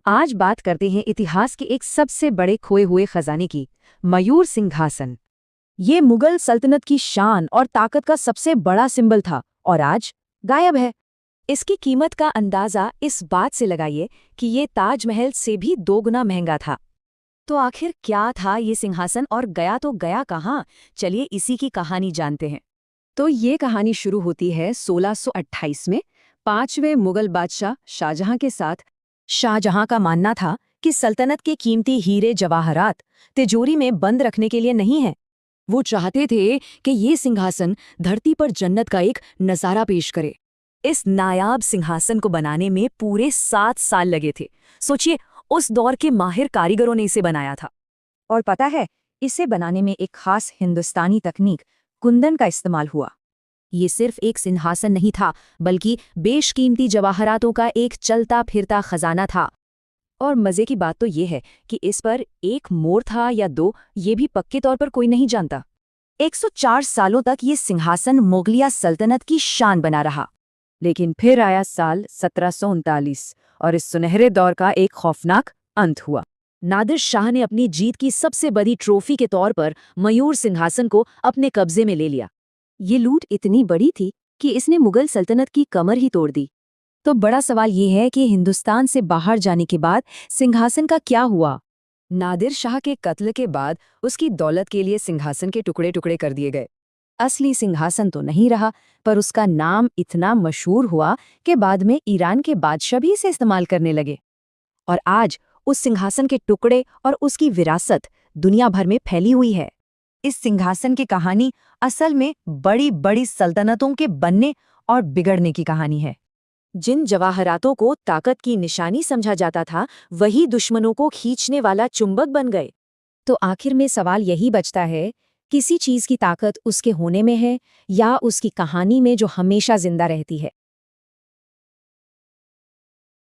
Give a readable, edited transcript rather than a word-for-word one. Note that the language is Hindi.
आज बात करते हैं इतिहास के एक सबसे बड़े खोए हुए खजाने की, मयूर सिंहासन। ये मुगल सल्तनत की शान और ताकत का सबसे बड़ा सिंबल था और आज गायब है। इसकी कीमत का अंदाजा इस बात से लगाइए कि ये ताजमहल से भी 2 गुना महंगा था। तो आखिर क्या था ये सिंहासन और गया तो गया कहाँ? चलिए इसी की कहानी जानते हैं। तो ये कहानी शुरू होती है 1628 में 5वें मुगल बादशाह शाहजहां के साथ। शाहजहां का मानना था कि सल्तनत के कीमती हीरे जवाहरात तिजोरी में बंद रखने के लिए नहीं है। वो चाहते थे कि ये सिंहासन धरती पर जन्नत का एक नज़ारा पेश करे। इस नायाब सिंहासन को बनाने में पूरे 7 साल लगे थे। सोचिए, उस दौर के माहिर कारीगरों ने इसे बनाया था। और पता है, इसे बनाने में एक खास हिंदुस्तानी तकनीक कुंदन का इस्तेमाल हुआ। ये सिर्फ एक सिंहासन नहीं था, बल्कि बेशकीमती जवाहरातों का एक चलता फिरता खजाना था। और मजे की बात तो ये है कि इस पर एक मोर था या 2, ये भी पक्के तौर पर कोई नहीं जानता। 104 सालों तक ये सिंहासन मुगलिया सल्तनत की शान बना रहा। लेकिन फिर आया साल 1739 और इस सुनहरे दौर का एक खौफनाक अंत हुआ। नादिर शाह ने अपनी जीत की सबसे बड़ी ट्रॉफी के तौर पर मयूर सिंहासन को अपने कब्जे में ले लिया। ये लूट इतनी बड़ी थी कि इसने मुगल सल्तनत की कमर ही तोड़ दी। तो बड़ा सवाल ये है कि हिंदुस्तान से बाहर जाने के बाद सिंहासन का क्या हुआ? नादिर शाह के कत्ल के बाद उसकी दौलत के लिए सिंहासन के टुकड़े टुकड़े कर दिए गए। असली सिंहासन तो नहीं रहा, पर उसका नाम इतना मशहूर हुआ कि बाद में ईरान के बादशाह भी इसे इस्तेमाल करने लगे। और आज उस सिंहासन के टुकड़े और उसकी विरासत दुनिया भर में फैली हुई है। इस सिंहासन की कहानी असल में बड़ी बड़ी सल्तनतों के बनने और बिगड़ने की कहानी है। जिन जवाहरातों को ताकत की निशानी समझा जाता था, वही दुश्मनों को खींचने वाला चुंबक बन गए। तो आखिर में सवाल यही बचता है, किसी चीज की ताकत उसके होने में है या उसकी कहानी में जो हमेशा जिंदा रहती है।